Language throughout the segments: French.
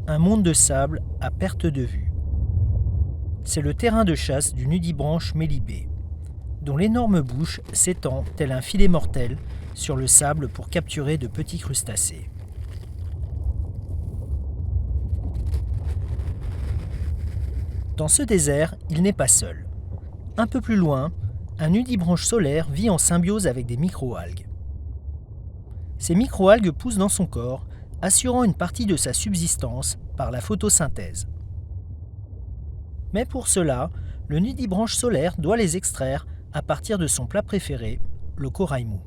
Un monde de sable à perte de vue. C'est le terrain de chasse du nudibranche mélibée, dont l'énorme bouche s'étend tel un filet mortel sur le sable pour capturer de petits crustacés. Dans ce désert, il n'est pas seul. Un peu plus loin, un nudibranche solaire vit en symbiose avec des microalgues. Ces microalgues poussent dans son corps, assurant une partie de sa subsistance par la photosynthèse. Mais pour cela, le nudibranche solaire doit les extraire à partir de son plat préféré, le corail mou.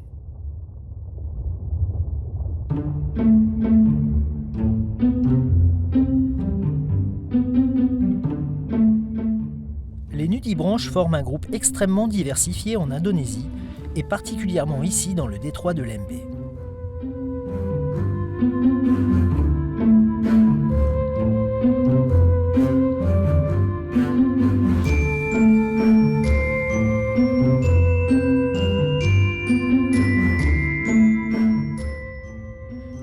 Les nudibranches forment un groupe extrêmement diversifié en Indonésie et particulièrement ici dans le détroit de Lembeh.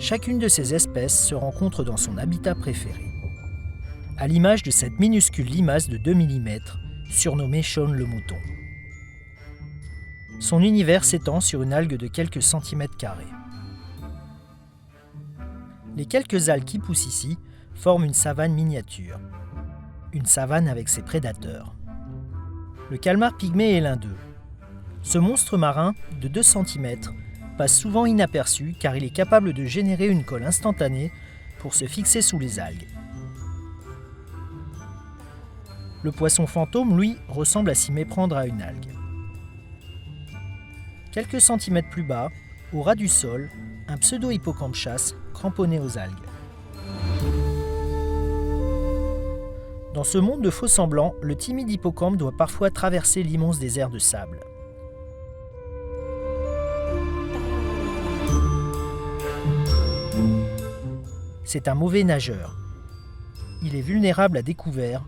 Chacune de ces espèces se rencontre dans son habitat préféré. À l'image de cette minuscule limace de 2 mm, surnommée Shaun le mouton. Son univers s'étend sur une algue de quelques centimètres carrés. Les quelques algues qui poussent ici forment une savane miniature. Une savane avec ses prédateurs. Le calmar pygmée est l'un d'eux. Ce monstre marin, de 2 cm, passe souvent inaperçu car il est capable de générer une colle instantanée pour se fixer sous les algues. Le poisson fantôme, lui, ressemble à s'y méprendre à une algue. Quelques centimètres plus bas, au ras du sol, un pseudo-hippocampe chasse cramponné aux algues. Dans ce monde de faux semblants, le timide hippocampe doit parfois traverser l'immense désert de sable. C'est un mauvais nageur. Il est vulnérable à découvert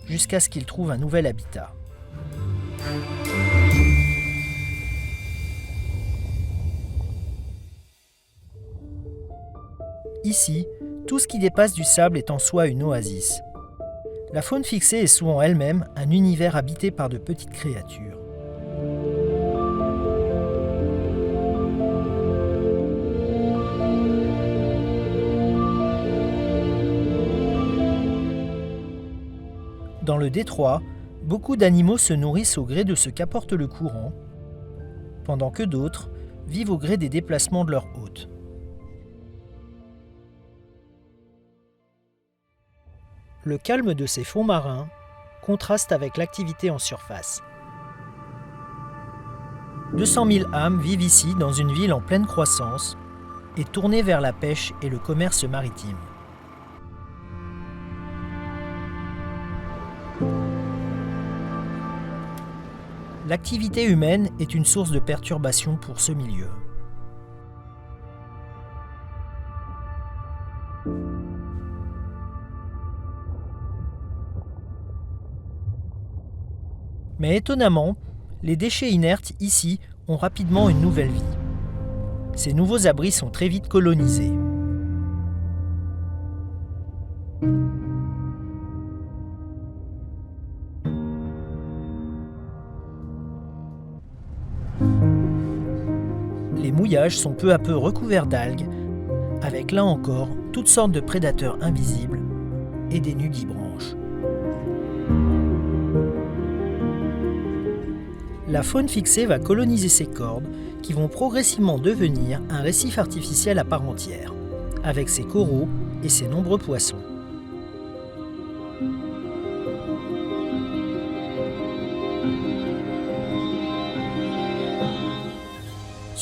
jusqu'à ce qu'il trouve un nouvel habitat. Ici, tout ce qui dépasse du sable est en soi une oasis. La faune fixée est souvent elle-même un univers habité par de petites créatures. Dans le détroit, beaucoup d'animaux se nourrissent au gré de ce qu'apporte le courant, pendant que d'autres vivent au gré des déplacements de leur hôte. Le calme de ces fonds marins contraste avec l'activité en surface. 200 000 âmes vivent ici dans une ville en pleine croissance et tournée vers la pêche et le commerce maritime. L'activité humaine est une source de perturbation pour ce milieu. Mais étonnamment, les déchets inertes ici ont rapidement une nouvelle vie. Ces nouveaux abris sont très vite colonisés. Les mouillages sont peu à peu recouverts d'algues, avec là encore toutes sortes de prédateurs invisibles et des nudibranches. La faune fixée va coloniser ces cordes qui vont progressivement devenir un récif artificiel à part entière, avec ses coraux et ses nombreux poissons.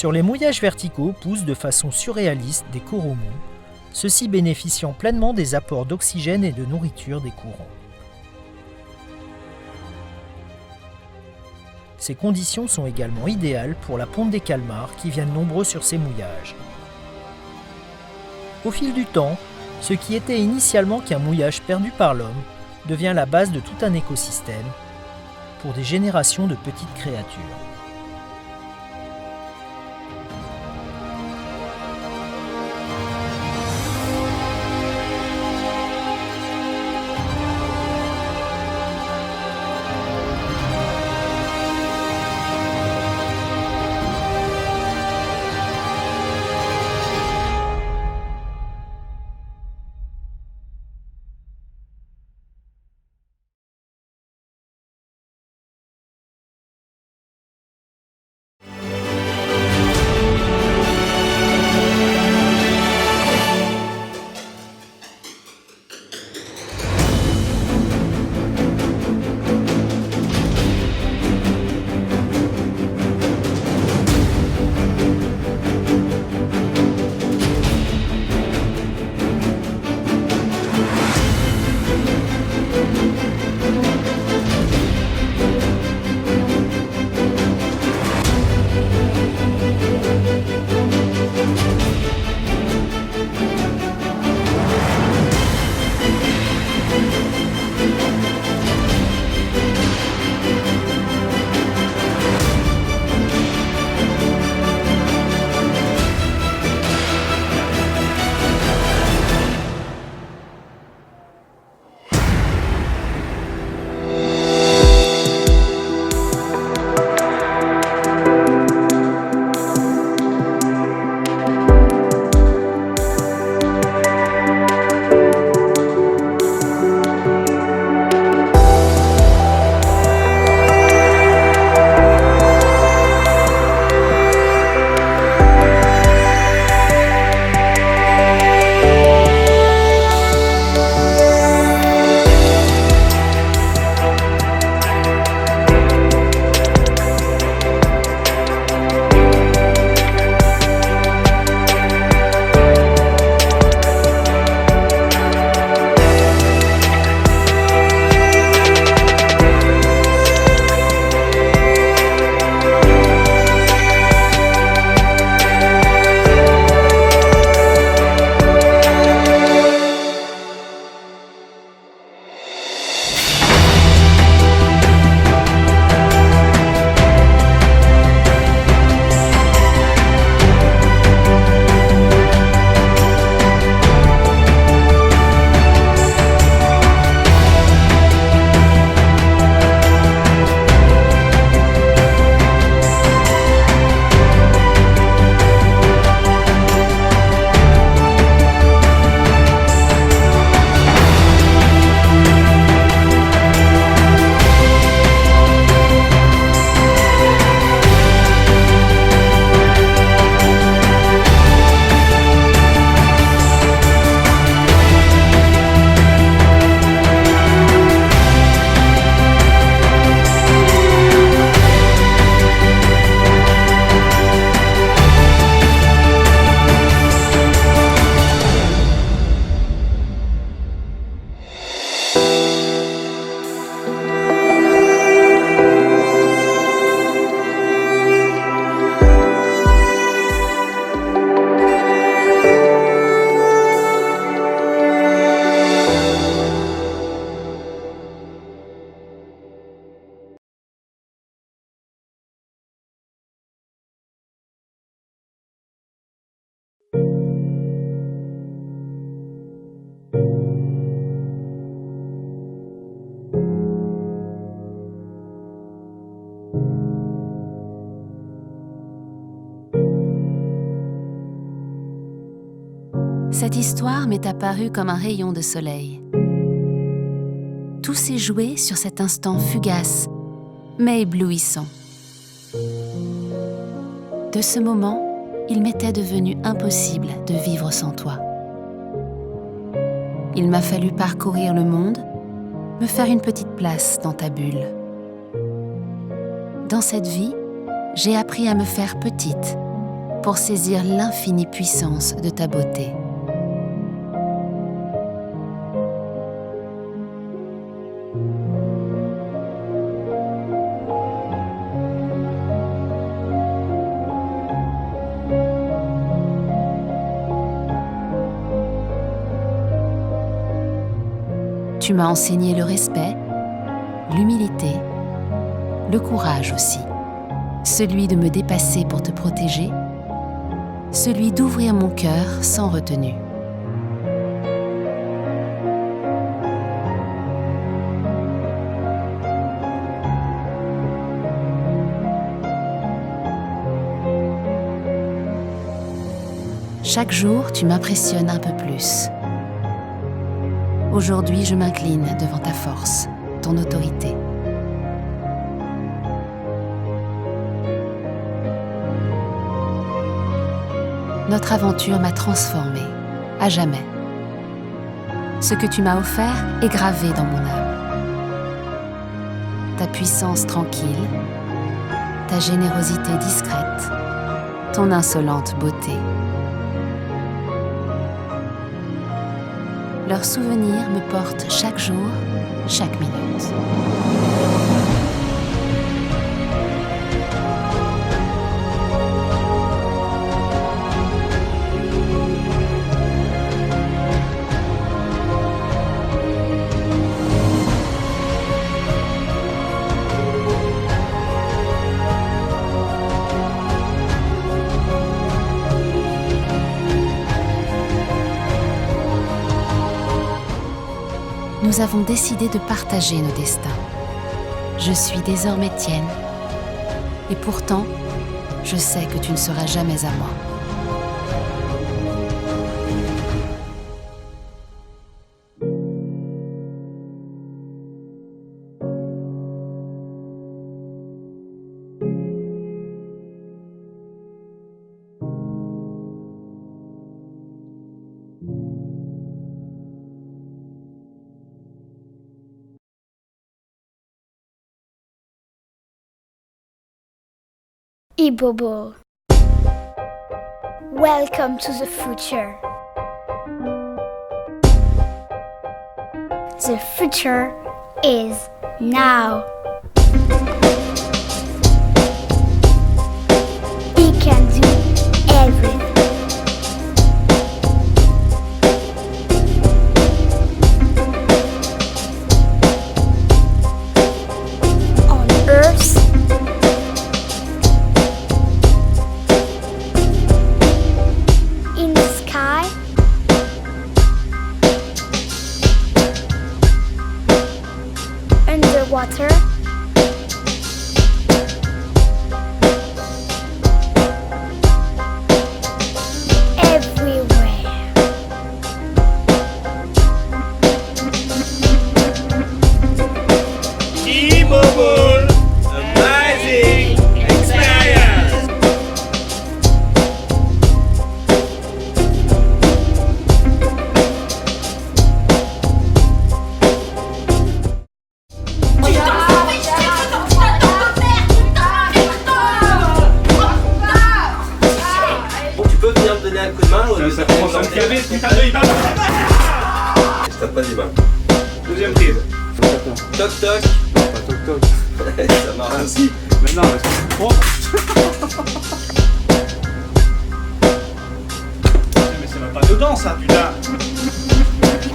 Sur les mouillages verticaux poussent de façon surréaliste des coraux mous, ceux-ci bénéficiant pleinement des apports d'oxygène et de nourriture des courants. Ces conditions sont également idéales pour la ponte des calmars qui viennent nombreux sur ces mouillages. Au fil du temps, ce qui était initialement qu'un mouillage perdu par l'homme devient la base de tout un écosystème pour des générations de petites créatures. Cette histoire m'est apparue comme un rayon de soleil. Tout s'est joué sur cet instant fugace, mais éblouissant. De ce moment, il m'était devenu impossible de vivre sans toi. Il m'a fallu parcourir le monde, me faire une petite place dans ta bulle. Dans cette vie, j'ai appris à me faire petite pour saisir l'infinie puissance de ta beauté. Tu m'as enseigné le respect, l'humilité, le courage aussi. Celui de me dépasser pour te protéger, celui d'ouvrir mon cœur sans retenue. Chaque jour, tu m'impressionnes un peu plus. Aujourd'hui, je m'incline devant ta force, ton autorité. Notre aventure m'a transformée, à jamais. Ce que tu m'as offert est gravé dans mon âme. Ta puissance tranquille, ta générosité discrète, ton insolente beauté. Leurs souvenirs me portent chaque jour, chaque minute. Nous avons décidé de partager nos destins. Je suis désormais tienne, et pourtant, je sais que tu ne seras jamais à moi. Ibobo. Welcome to the future. The future is now. He can do everything. On Earth, in the sky, underwater, everywhere. Ibobo, amazing experience. Bon, tu peux venir me donner un coup de main au lieu de Ça commence à me caler ce putain de Ibobo. T'as pas des mains. Deuxième prise. Toc toc. Pas toc toc. Ça marche aussi. Mais non, mais c'est trop. Mais c'est même pas dedans ça, putain.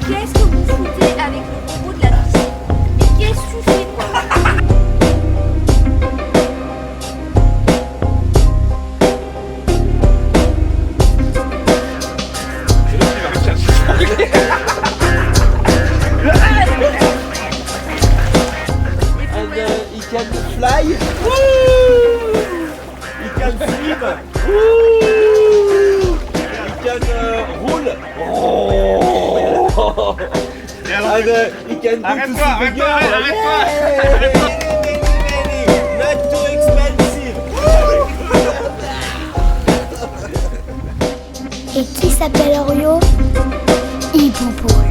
Qu'est-ce que vous foutez avec le robot de la piscine? Mais qu'est-ce que tu fais, quoi? C'est l'autre qui va me chercher. And he can fly. Il calme flip. He can roll. he can go Arrête-toi, to see the arrête-toi, girl. arrête-toi. Not too expensive. Et qui s'appelle Orio? Hippopoule.